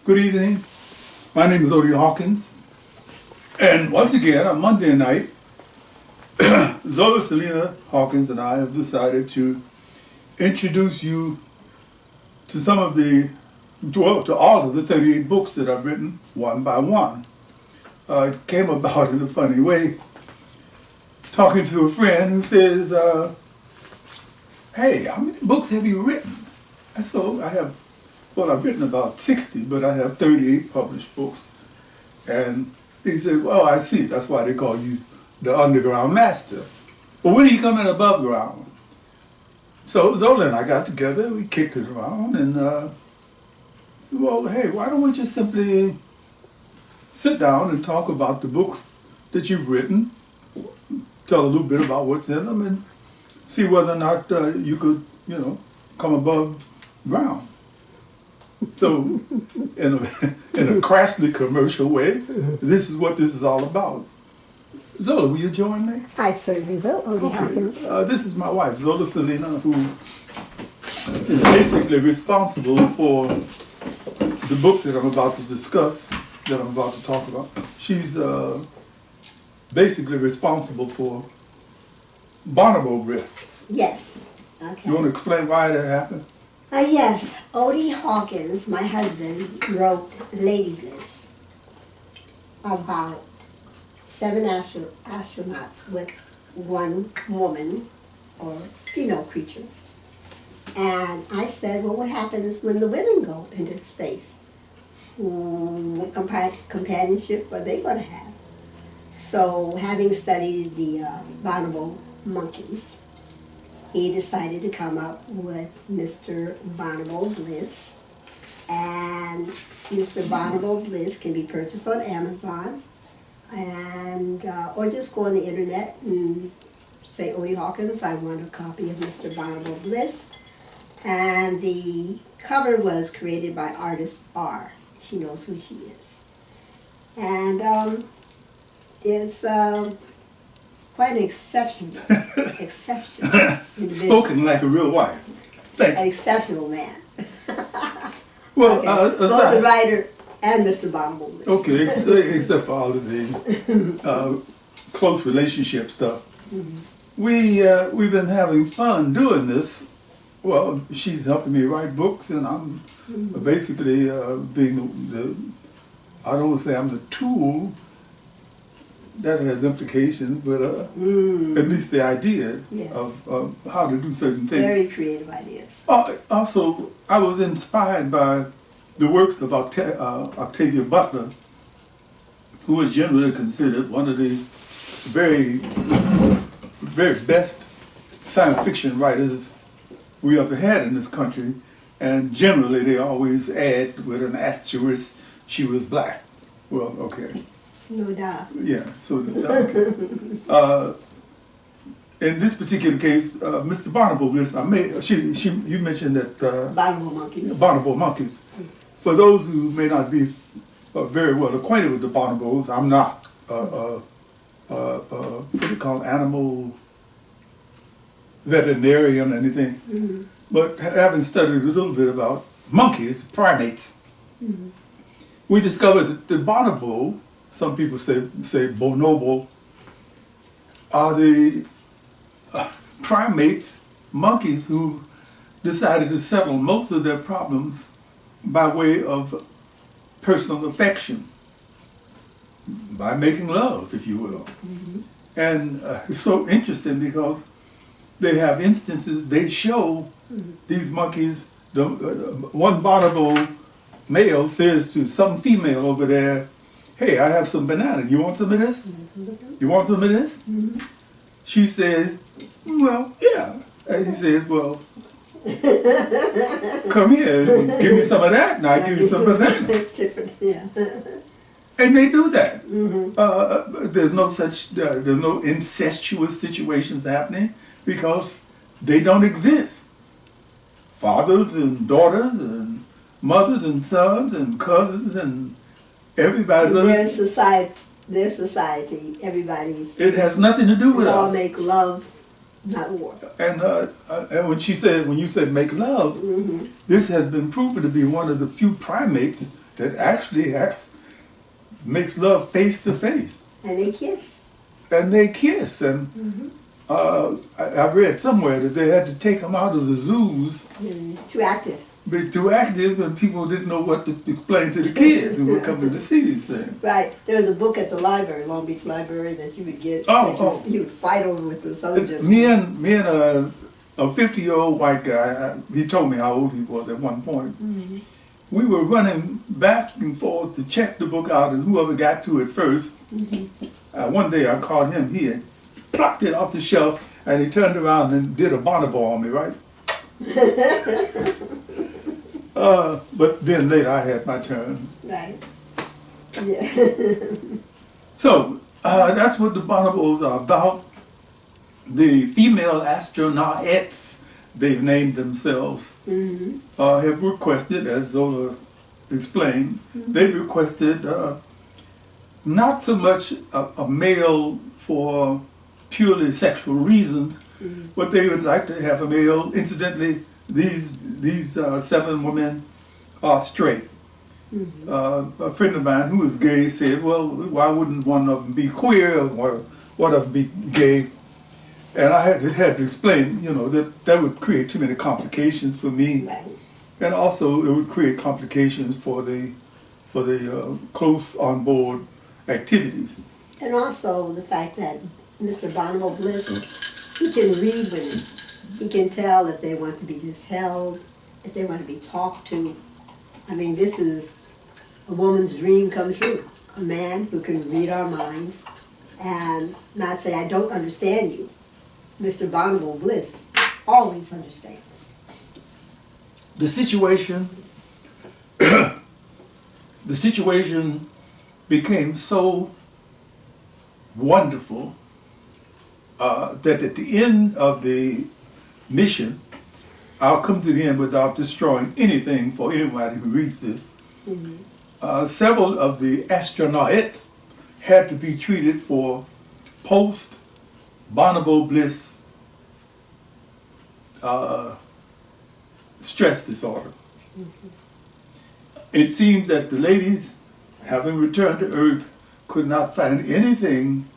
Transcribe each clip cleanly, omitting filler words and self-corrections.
Good evening. My name is Odie Hawkins. And once again, on Monday night, Zola Salena-Hawkins and I have decided to introduce you to some of the, well, to all of the 38 books that I've written one by one. It came about in a funny way, talking to a friend who says, hey, how many books have you written? And so I've written about 60, but I have 38 published books. And he said, well, I see, that's why they call you the underground master. But when are you coming above ground? So Zola and I got together, we kicked it around, and well, hey, why don't we just simply sit down and talk about the books that you've written, tell a little bit about what's in them, and see whether or not you could, come above ground. So, in a crassly commercial way, this is what this is all about. Zola, will you join me? I certainly will, Odie Hawkins. This is my wife, Zola Salena, who is basically responsible for the book that I'm about to discuss, that I'm about to talk about. She's basically responsible for Bonobo Bliss. Yes. Okay. You want to explain why that happened? Yes. Odie Hawkins, my husband, wrote Lady Bliss about 7 astronauts with one woman or female creature. And I said, well, what happens when the women go into space? What companionship are they going to have? So, having studied the Bonobo monkeys, he decided to come up with Mr. Bonobo Bliss. And Mr. Bonobo Bliss can be purchased on Amazon, and or just go on the internet and say, Odie Hawkins, I want a copy of Mr. Bonobo Bliss. And the cover was created by artist R. She knows who she is. And it's quite an exceptional individual. Spoken like a real wife. Thank you. An exceptional man. Well, okay. Both the writer and Mr. Bonobo Bliss. Okay, except for all of the close relationship stuff. Mm-hmm. We've been having fun doing this. Well, she's helping me write books, and I'm basically being the, I don't want to say I'm the tool. That has implications, but at least the idea of how to do certain things. Very creative ideas. Also, I was inspired by the works of Octavia Butler, who is generally considered one of the very, very best science fiction writers we ever had in this country. And generally, they always add with an asterisk, she was black. Well, okay. No doubt. Yeah, so in this particular case, Mr. Bonobo Bliss, you mentioned that Bonobo monkeys. Bonobo monkeys. For those who may not be very well acquainted with the bonobos, I'm not what do you call it, animal veterinarian or anything, but having studied a little bit about monkeys, primates, we discovered that the bonobo, some people say bonobo, are the primates, monkeys, who decided to settle most of their problems by way of personal affection, by making love, if you will. And it's so interesting because they have instances, they show these monkeys, the one bonobo male says to some female over there, hey, I have some banana. You want some of this? You want some of this? She says, well, yeah. And he says, well, come here and give me some of that, and I'll give you some of that. Yeah. And they do that. There's no incestuous situations happening because they don't exist. Fathers and daughters and mothers and sons and cousins and everybody's. Their society, everybody's. It has nothing to do with us. All make love, not war. And when you said make love, this has been proven to be one of the few primates that actually makes love face to face. And they kiss. And they kiss. And I read somewhere that they had to take them out of the zoos. Too active. Be too active, and people didn't know what to explain to the kids who were coming to see these things. Right. There was a book at the library, Long Beach Library, that you would get. You would fight over with the Southern gentleman. Me and a 50-year-old white guy. He told me how old he was at one point. We were running back and forth to check the book out, and whoever got to it first. One day I caught him. He had plucked it off the shelf, and he turned around and did a Bonobo on me, right? But then later I had my turn. Right. Yeah. So that's what the Bonobos are about. The female astronauts, they've named themselves, have requested, as Zola explained, they've requested not so much a male for purely sexual reasons, but they would like to have a male. Incidentally, these 7 women are straight. A friend of mine who is gay said, well, why wouldn't one of them be queer or one of them be gay? And I had to explain, that would create too many complications for me. Right. And also it would create complications for the close on board activities. And also the fact that Mr. Bonobo Bliss, he can read women. He can tell if they want to be just held, if they want to be talked to. I mean, this is a woman's dream come true. A man who can read our minds and not say, I don't understand you. Mr. Bonobo Bliss always understands. The situation became so wonderful that at the end of the mission, I'll come to the end without destroying anything for anybody who reads this. Several of the astronauts had to be treated for post-Bonobo Bliss stress disorder. It seems that the ladies, having returned to Earth, could not find anyone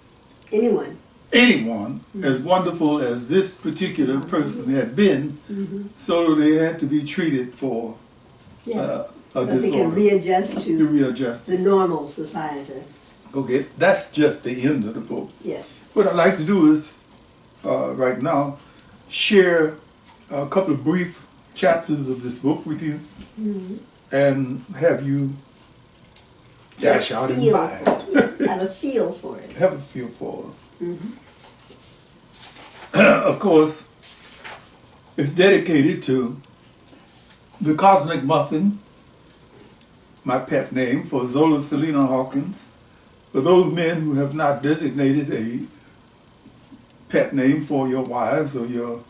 as wonderful as this particular person had been, so they had to be treated for a so disorder. they can readjust to readjust. the normal society. Okay, that's just the end of the book. Yes. What I'd like to do is, right now, share a couple of brief chapters of this book with you, and have you dash out in mind. Have a feel for it. Have a feel for it. Of course, it's dedicated to the Cosmic Muffin, my pet name for Zola Salena-Hawkins. For those men who have not designated a pet name for your wives or your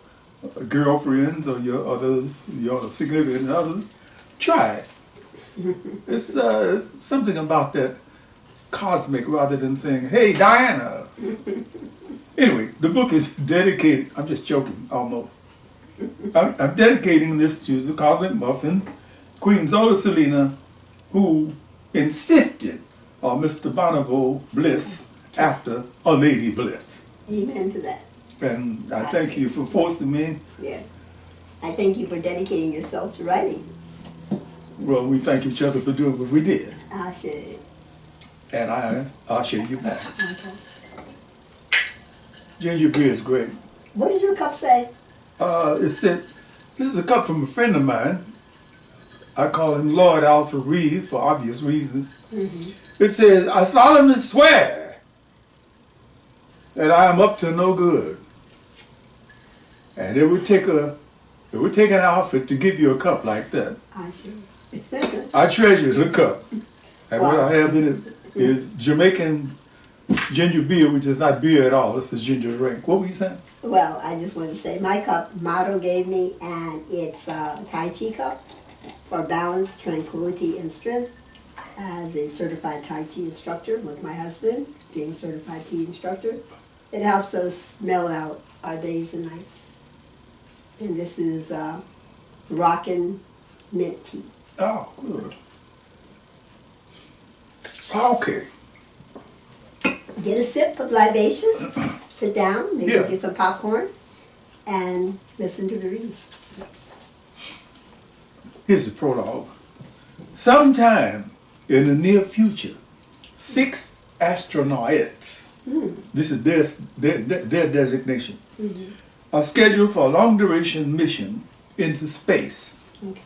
girlfriends or your others, your significant others, try it. It's something about that cosmic rather than saying, hey, Diana. Anyway, the book is dedicated, I'm just joking, almost. I'm dedicating this to the Cosmic Muffin, Queen Zola Salena, who insisted on Mr. Bonobo Bliss after a Lady Bliss. Amen to that. And I thank you for forcing me. Yes. I thank you for dedicating yourself to writing. Well, we thank each other for doing what we did. I should. And I'll share you back. Okay. Ginger beer is great. What does your cup say? It said, this is a cup from a friend of mine. I call him Lord Alfred Reed for obvious reasons. It says, I solemnly swear that I am up to no good. And it would take an outfit to give you a cup like that. I should. I treasure the cup. And what I have in it is Jamaican ginger beer, which is not beer at all. It's a ginger drink. What were you saying? Well, I just want to say my cup, Motto gave me, and it's a Tai Chi cup for balance, tranquility, and strength. As a certified Tai Chi instructor with my husband, being certified tea instructor, it helps us mellow out our days and nights. And this is Rockin' Mint Tea. Oh, good. Okay. Get a sip of libation, sit down, maybe Yeah. get some popcorn, and listen to the read. Here's the prologue. Sometime in the near future, 6 astronauts, this is their designation, are scheduled for a long-duration mission into space. Okay.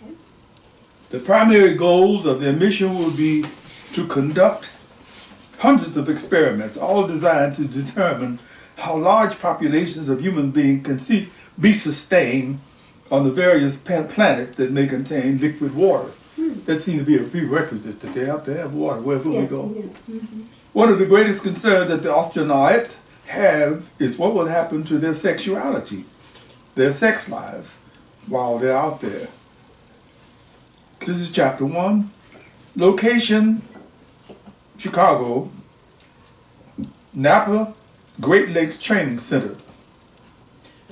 The primary goals of their mission will be to conduct hundreds of experiments, all designed to determine how large populations of human beings can be sustained on the various planets that may contain liquid water. That seems to be a prerequisite that they have to have water wherever we go. Yeah. One of the greatest concerns that the astronauts have is what will happen to their sexuality, their sex lives, while they're out there. This is chapter 1. Location, Chicago, Napa Great Lakes Training Center.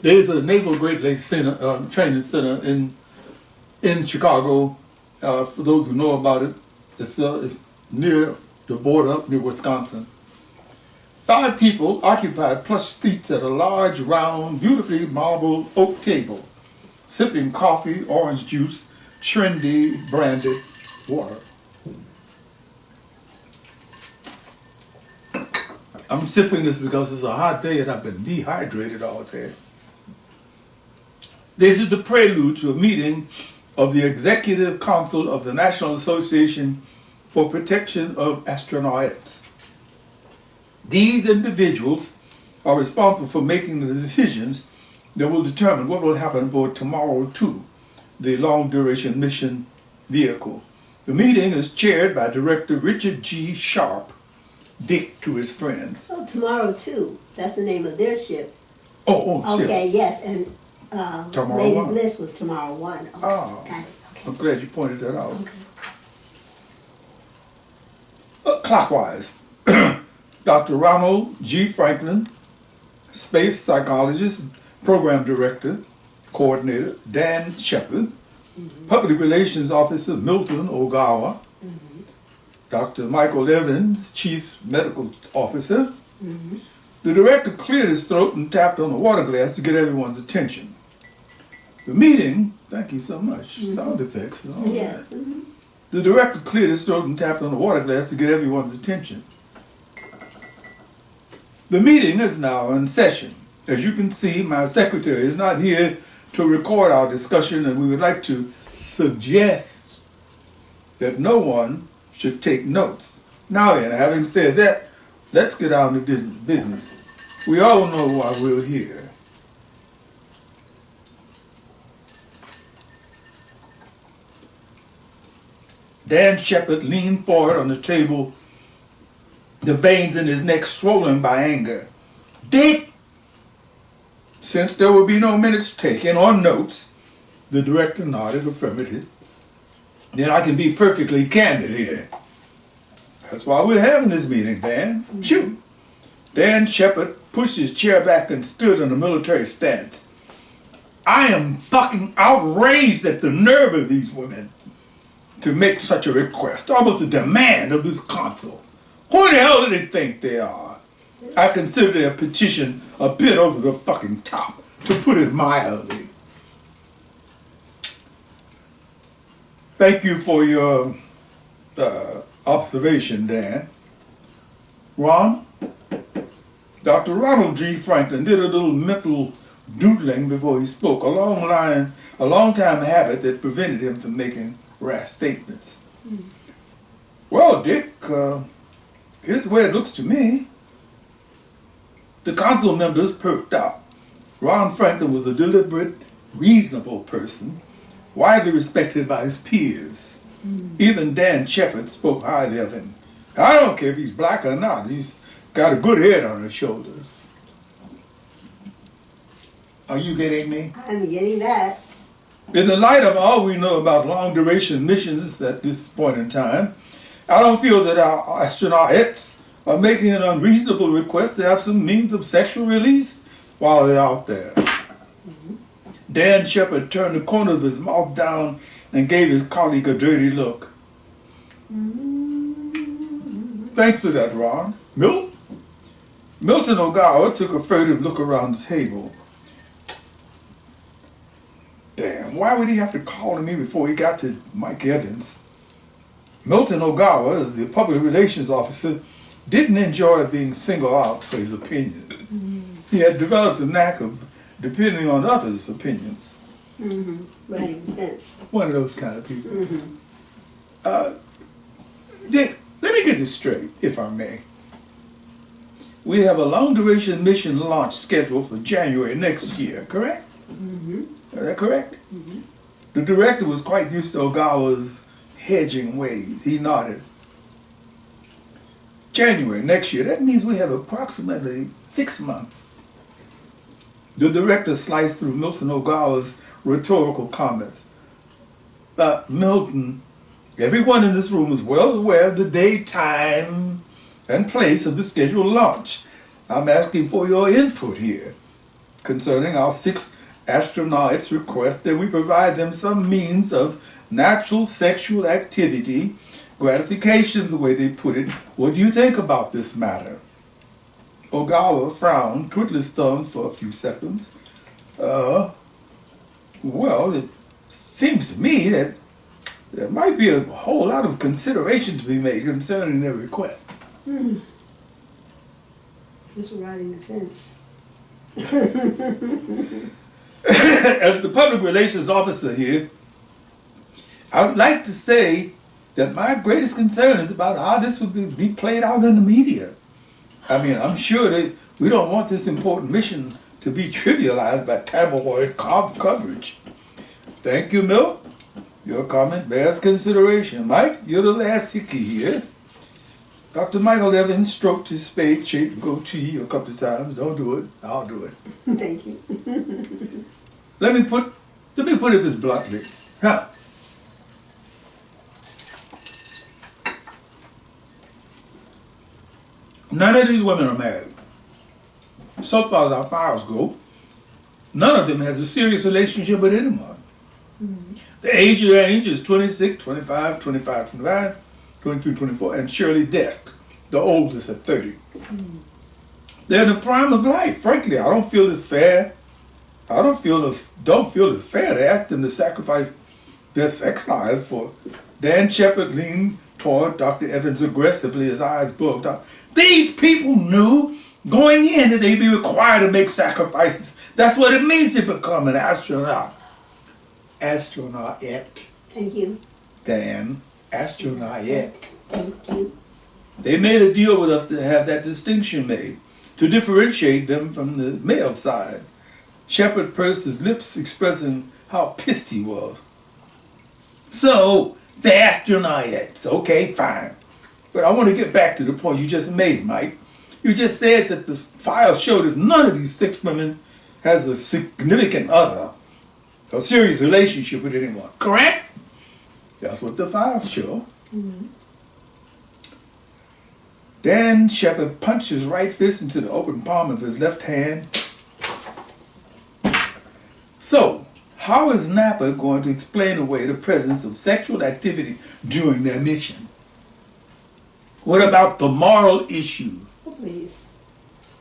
There's a Naval Great Lakes Center, Training Center in Chicago. For those who know about it, it's near the border up near Wisconsin. 5 people occupied plush seats at a large, round, beautifully marbled oak table, sipping coffee, orange juice, trendy branded water. I'm sipping this because it's a hot day and I've been dehydrated all day. This is the prelude to a meeting of the Executive Council of the National Association for Protection of Astronauts. These individuals are responsible for making the decisions that will determine what will happen aboard Tomorrow 2, the long-duration mission vehicle. The meeting is chaired by Director Richard G. Sharp, Dick to his friends. So Tomorrow 2, that's the name of their ship. Oh, shit. Okay, yes, and Tomorrow Lady 1. Bliss was Tomorrow 1. Okay, Oh, got it. Okay. I'm glad you pointed that out. Okay. Clockwise. Dr. Ronald G. Franklin, space psychologist, program director, coordinator, Dan Shepard, public relations officer, Milton Ogawa, Dr. Michael Evans, chief medical officer. The director cleared his throat and tapped on the water glass to get everyone's attention. The meeting, thank you so much, sound effects and all Yeah. that. The director cleared his throat and tapped on the water glass to get everyone's attention. The meeting is now in session. As you can see, my secretary is not here to record our discussion, and we would like to suggest that no one should take notes. Now then, having said that, let's get down to business. We all know why we're here. Dan Shepard leaned forward on the table, the veins in his neck swollen by anger. Dick! Since there will be no minutes taken or notes, the director nodded affirmative. Then I can be perfectly candid here. That's why we're having this meeting, Dan. Shoot! Dan Shepard pushed his chair back and stood in a military stance. I am fucking outraged at the nerve of these women to make such a request, almost a demand of this council. Who the hell do they think they are? I consider their petition a bit over the fucking top, to put it mildly. Thank you for your observation, Dan. Ron? Dr. Ronald G. Franklin did a little mental doodling before he spoke, a long-time habit that prevented him from making rash statements. Well, Dick, here's the way it looks to me. The council members perked up. Ron Franklin was a deliberate, reasonable person, widely respected by his peers. Even Dan Shepard spoke highly of him. I don't care if he's black or not, he's got a good head on his shoulders. Are you getting me? I'm getting that. In the light of all we know about long-duration missions at this point in time, I don't feel that our astronauts are making an unreasonable request to have some means of sexual release while they're out there. Dan Shepard turned the corner of his mouth down and gave his colleague a dirty look. Thanks for that, Ron. Milton Ogawa took a furtive look around the table. Damn, why would he have to call to me before he got to Mike Evans? Milton Ogawa, as the public relations officer, didn't enjoy being singled out for his opinion. He had developed a knack of depending on others' opinions. Right, fence. One of those kind of people. Dick, let me get this straight, if I may. We have a long-duration mission launch scheduled for January next year, correct? Is that correct? The director was quite used to Ogawa's hedging ways. He nodded. January next year, that means we have approximately 6 months. The director sliced through Milton Ogawa's rhetorical comments. Milton, everyone in this room is well aware of the day, time, and place of the scheduled launch. I'm asking for your input here concerning our 6 astronauts' request that we provide them some means of natural sexual activity, gratification, the way they put it. What do you think about this matter? Ogawa frowned, twiddled his thumbs for a few seconds. Well, it seems to me that there might be a whole lot of consideration to be made concerning their request. Just riding the fence. As the public relations officer here, I would like to say that my greatest concern is about how this would be played out in the media. I mean, I'm sure that we don't want this important mission to be trivialized by tabloid coverage. Thank you, Milt. Your comment bears consideration. Mike, you're the last hickey here. Dr. Michael Evans stroked his spade-shaped goatee a couple of times. Don't do it. I'll do it. Thank you. Let me put it this bluntly. None of these women are married. So far as our files go, none of them has a serious relationship with anyone. The age range is 26, 25, 25, 25, 23, 24, and Shirley Desk, the oldest at 30. They're in the prime of life. Frankly, I don't feel it's fair. I don't feel it's fair to ask them to sacrifice their sex lives for. Dan Shepard leaned toward Dr. Evans aggressively, his eyes bulged out. These people knew going in that they'd be required to make sacrifices. That's what it means to become an astronaut. Astronaut-ette. Thank you. Dan, astronaut-ette. Thank you. They made a deal with us to have that distinction made, to differentiate them from the male side. Shepard pursed his lips, expressing how pissed he was. So, the astronauts, okay, fine. But I want to get back to the point you just made, Mike. You just said that the files show that none of these 6 women has a significant other, a serious relationship with anyone, correct? That's what the files show. Dan Shepard punched his right fist into the open palm of his left hand. So, how is Napa going to explain away the presence of sexual activity during their mission? What about the moral issue? Oh, please.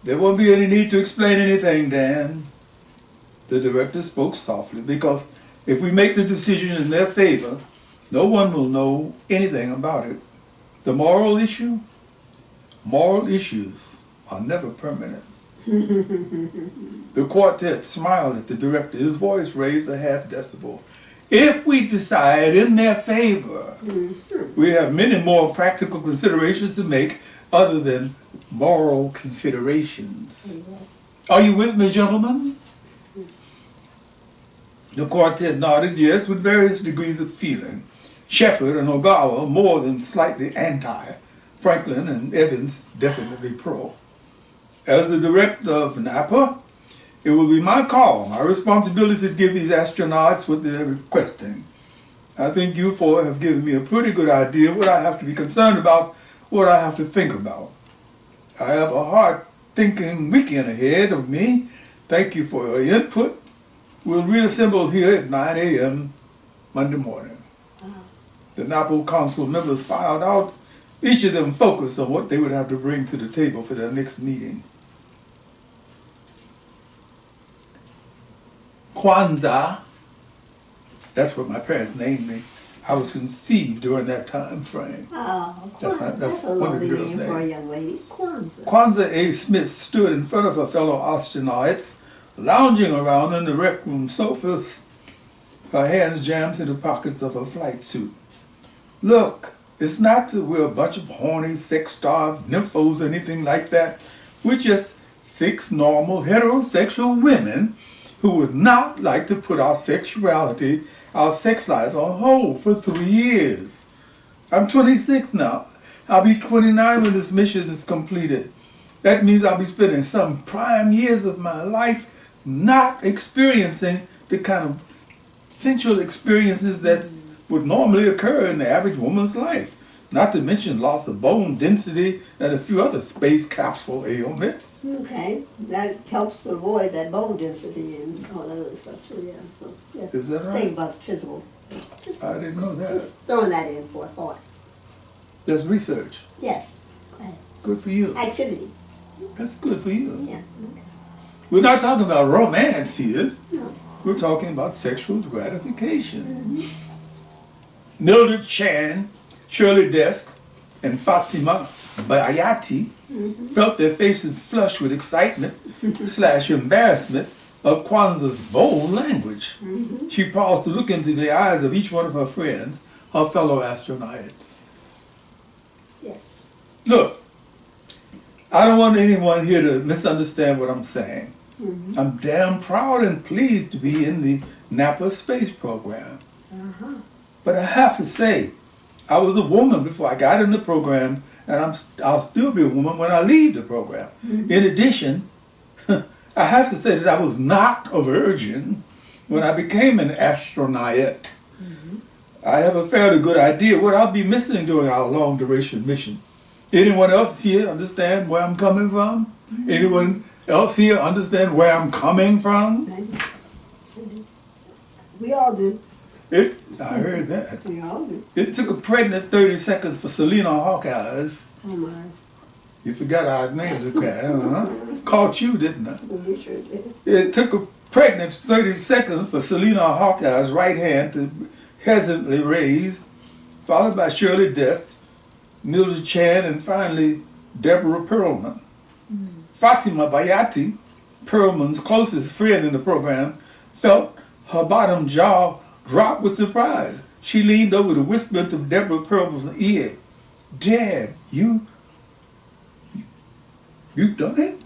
There won't be any need to explain anything, Dan. The director spoke softly, because if we make the decision in their favor, no one will know anything about it. The moral issue? Moral issues are never permanent. The quartet smiled at the director. His voice raised a half decibel. If we decide in their favor, we have many more practical considerations to make other than moral considerations. Are you with me, gentlemen? The quartet nodded yes, with various degrees of feeling. Shepard and Ogawa more than slightly anti. Franklin and Evans definitely pro. As the director of Napa, it will be my call, my responsibility to give these astronauts what they're requesting. I think you four have given me a pretty good idea of what I have to be concerned about, what I have to think about. I have a hard-thinking weekend ahead of me. Thank you for your input. We'll reassemble here at 9 a.m. Monday morning. The Napa Council members filed out Each of them focused on what they would have to bring to the table for their next meeting. Kwanzaa, that's what my parents named me. I was conceived during that time frame. Oh, That's a one of the lovely girls' name for a names. young lady. Kwanzaa. Kwanzaa A. Smith stood in front of her fellow astronauts, lounging around in the rec room sofas, her hands jammed to the pockets of her flight suit. Look, it's not that we're a bunch of horny, sex-starved nymphos or anything like that. We're just 6 normal, heterosexual women who would not like to put our sexuality, our sex lives on hold for 3 years. I'm 26 now. I'll be 29 when this mission is completed. That means I'll be spending some prime years of my life not experiencing the kind of sensual experiences that would normally occur in the average woman's life. Not to mention loss of bone density and a few other space capsule ailments. Okay, that helps to avoid that bone density and all that other stuff too, yeah. So, yeah. Is that right? Think about the physical. I didn't know that. Just throwing that in for a thought. There's research. Yes. Good for you. Activity. That's good for you. Yeah. We're not talking about romance here. No. We're talking about sexual gratification. Mildred Chan, Shirley Desk, and Fatima Bayati felt their faces flush with excitement / embarrassment of Kwanzaa's bold language. She paused to look into the eyes of each one of her friends, her fellow astronauts. Yes. Look, I don't want anyone here to misunderstand what I'm saying. I'm damn proud and pleased to be in the Napa space program. But I have to say, I was a woman before I got in the program, and I'll still be a woman when I leave the program. In addition, I have to say that I was not a virgin when I became an astronaut. I have a fairly good idea what I'll be missing during our long-duration mission. Anyone else here understand where I'm coming from? Anyone else here understand where I'm coming from? We all do. I heard that. We all do. It took a pregnant 30 seconds for Salena-Hawkins. Oh my. You forgot our name to cry, Caught you, didn't I? You sure did. It took a pregnant 30 seconds for Salena-Hawkins' right hand to hesitantly raise, followed by Shirley Desk, Mildred Chan, and finally Deborah Perlman. Fatima Bayati, Perlman's closest friend in the program, felt her bottom jaw drop with surprise. She leaned over to whisper into Deborah Perlman's ear, "Dad, you've done it?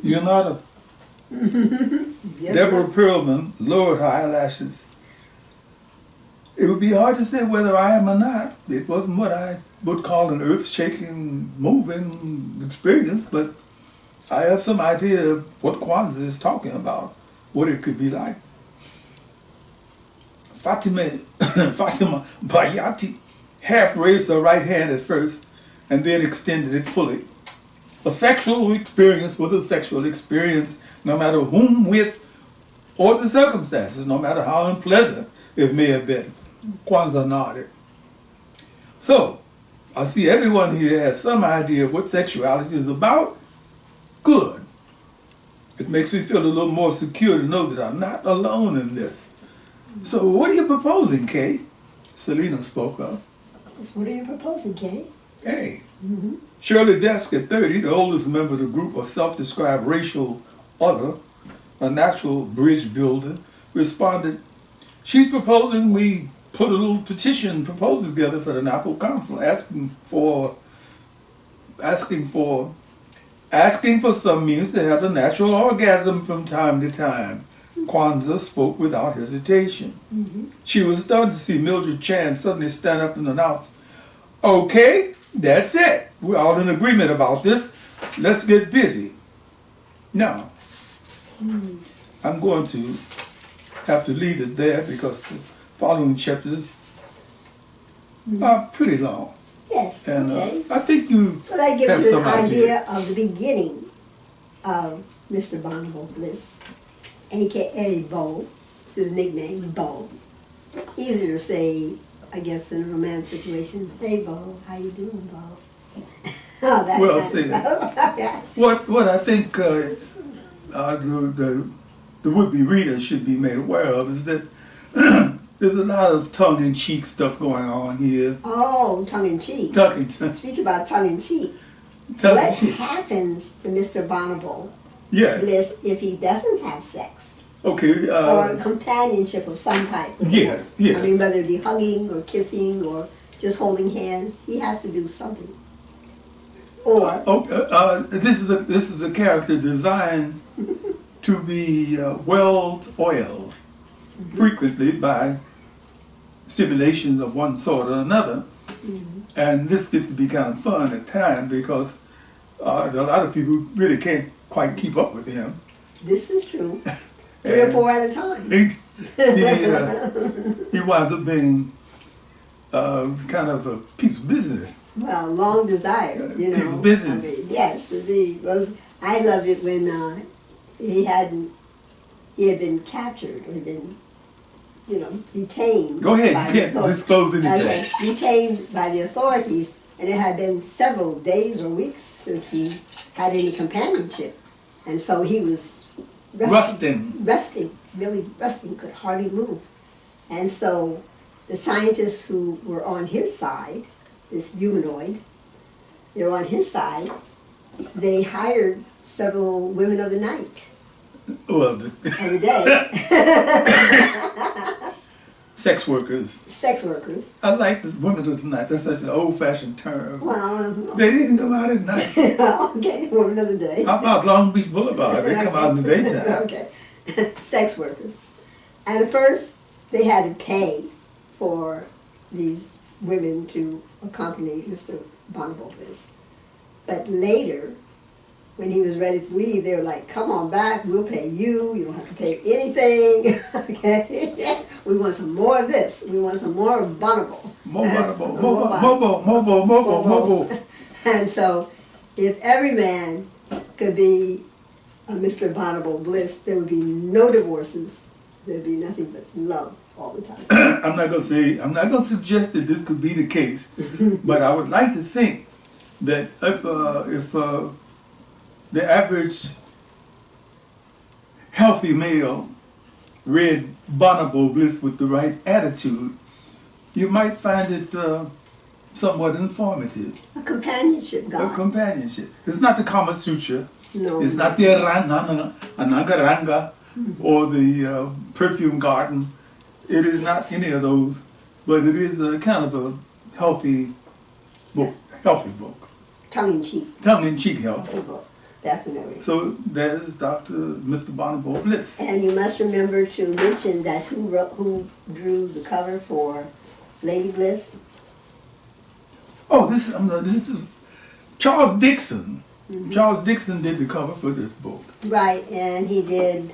You're not a..." Yes, Deborah Perlman lowered her eyelashes. It would be hard to say whether I am or not. It wasn't what I would call an earth-shaking, moving experience, but I have some idea of what Kwanzaa is talking about, what it could be like. Fatima Bayati half raised her right hand at first and then extended it fully. A sexual experience was a sexual experience, no matter whom with or the circumstances, no matter how unpleasant it may have been. Kwanzaa nodded. So, I see everyone here has some idea of what sexuality is about. Good. It makes me feel a little more secure to know that I'm not alone in this. So, what are you proposing, Kay? Selena spoke up. What are you proposing, Kay? Hey. Shirley Desk at 30, the oldest member of the group, a self-described racial other, a natural bridge builder, responded, "She's proposing we put a little petition proposal together for the Napa Council asking for some means to have a natural orgasm from time to time." Kwanzaa spoke without hesitation. She was stunned to see Mildred Chan suddenly stand up and announce, "Okay, that's it. We're all in agreement about this. Let's get busy." Now, I'm going to have to leave it there because the following chapters are pretty long. Yes, And okay. I think you So that have gives you some an idea of the beginning of Mr. Bonobo Bliss, a.k.a. Bo. It's his nickname, Bo. Easier to say I guess, in a romance situation. Hey, Bo, how you doing, Bo? Oh, that Well kind of said. stuff. Yeah. What I think the would-be reader should be made aware of is that there's a lot of tongue-in-cheek stuff going on here. Oh, tongue-in-cheek. Tongue-in-cheek. Speak about tongue-in-cheek. What happens to Mr. Bonobo Yeah. Bliss if he doesn't have sex? Okay. Or companionship of some type? Yes, yes. I mean, whether it be hugging or kissing or just holding hands, he has to do something. Or this is a character designed to be well oiled frequently by stimulations of one sort or another, and this gets to be kind of fun at times because a lot of people really can't quite keep up with him. This is true. 3 or 4 at a time. He winds up being kind of a piece of business. Well, long desire, you know. Piece of business. I mean, yes, indeed. I loved it when he had been captured or been, detained. Go ahead, you can't disclose anything. Okay, detained by the authorities, and it had been several days or weeks since he had any companionship. And so he was really rusting, could hardly move. And so the scientists who were on his side, this humanoid, they were on his side, they hired several women of the night. Well, of the day. Sex workers. Sex workers. I like this women of the night. That's such an old-fashioned term. Well, they didn't come out at night. Okay, women of the day. How about Long Beach Boulevard? They come out in the daytime. Okay. Sex workers. And at first, they had to pay for these women to accompany Mr. Bonobo Bliss. But later, when he was ready to leave, they were like, come on back, we'll pay you, you don't have to pay anything, okay? We want some more of this, we want some more of Bonobo. More Bonobo, Mobo. And so, if every man could be a Mr. Bonobo Bliss, there would be no divorces, there'd be nothing but love all the time. I'm not going to suggest that this could be the case, but I would like to think that if the average healthy male read Bonobo Bliss with the right attitude, you might find it somewhat informative. A companionship guide. A companionship. It's not the Kama Sutra. No. It's not the Anangaranga or the perfume garden. It is not any of those, but it is a kind of a healthy book. Tongue-in-cheek. Tongue-in-cheek healthy. Book. Definitely. So there's Mr. Bonobo Bliss. And you must remember to mention that who drew the cover for Lady Bliss? Oh, this is Charles Dixon. Charles Dixon did the cover for this book. Right, and he did.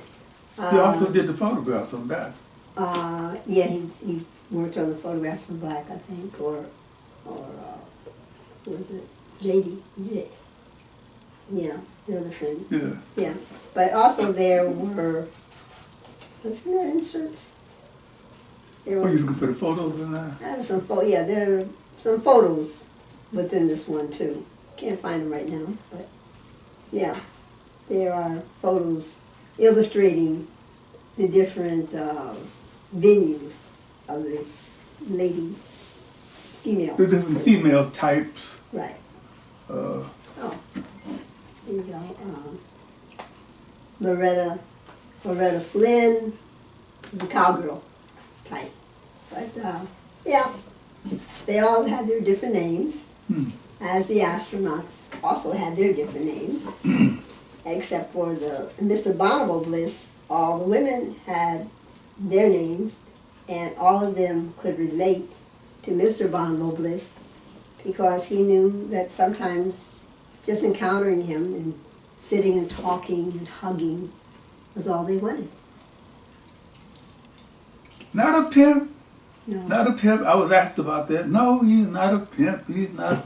He also did the photographs on that. Yeah, he worked on the photographs of Black, I think, or what was it? JD. Yeah, they're the friend. Yeah. Yeah, but also there were, wasn't there inserts? There Were you looking for the photos in there? There were there are some photos within this one too. Can't find them right now, but yeah, there are photos illustrating the different venues of this female. The different female types. Right. Oh, here you go. Loretta Flynn, the cowgirl type. But yeah, they all had their different names, as the astronauts also had their different names, except for Mr. Bonobo Bliss. All the women had their names, and all of them could relate to Mr. Bonobo Bliss because he knew that sometimes just encountering him and sitting and talking and hugging was all they wanted. Not a pimp. No. Not a pimp. I was asked about that. No, he's not a pimp. He's not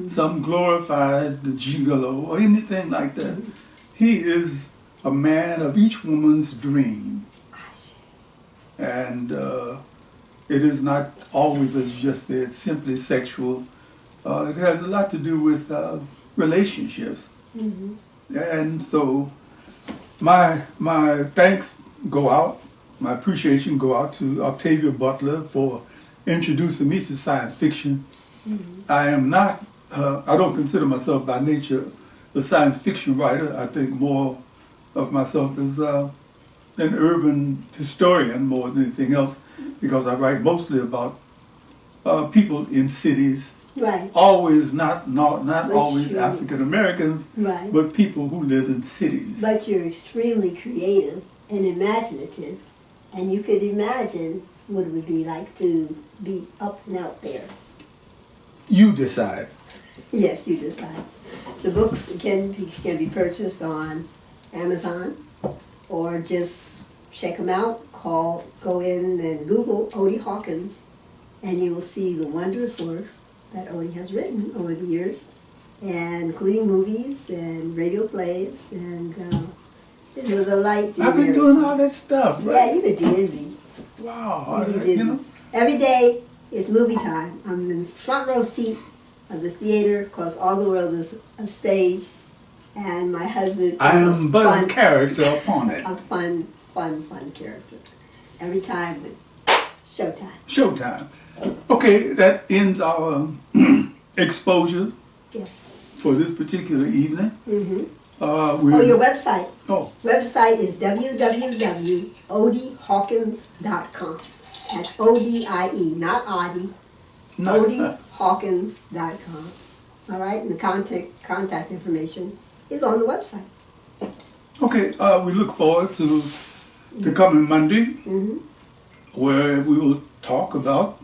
some glorified gigolo or anything like that. He is a man of each woman's dream. And it is not always, as you just said, simply sexual. It has a lot to do with relationships. Mm-hmm. And so my thanks go out, my appreciation go out to Octavia Butler for introducing me to science fiction. Mm-hmm. I am not, I don't consider myself by nature a science fiction writer. I think more of myself as an urban historian more than anything else, because I write mostly about people in cities. Right. Always not always you're- African Americans, Right. but people who live in cities. But you're extremely creative and imaginative, and you could imagine what it would be like to be up and out there. You decide. Yes, you decide. The books can be purchased on Amazon, or just check them out. Go in and Google Odie Hawkins, and you will see the wondrous works that Odie has written over the years, and including movies and radio plays, and it's a delight to I've been doing all that stuff, Yeah, right? you've been busy. Wow. You've been busy. You know, Every day is movie time. I'm in the front row seat of the theater, because all the world is a stage, and my husband is I am but a fun, character upon it. a fun character. Every time with showtime. Showtime. Okay, that ends our exposure Yes. for this particular evening. Mm-hmm. We're, Your website. oh, Website is www.odiehawkins.com. That's O-D-I-E, not Odie. not, OdieHawkins.com. All right, and the contact information is on the website. okay, we look forward to the coming Monday, Mm-hmm. where we will talk about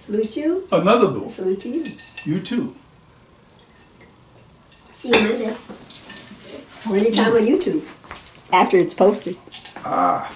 Salute you. another book. Salute to you. You too. See you Monday. Or anytime on YouTube after it's posted. Ah.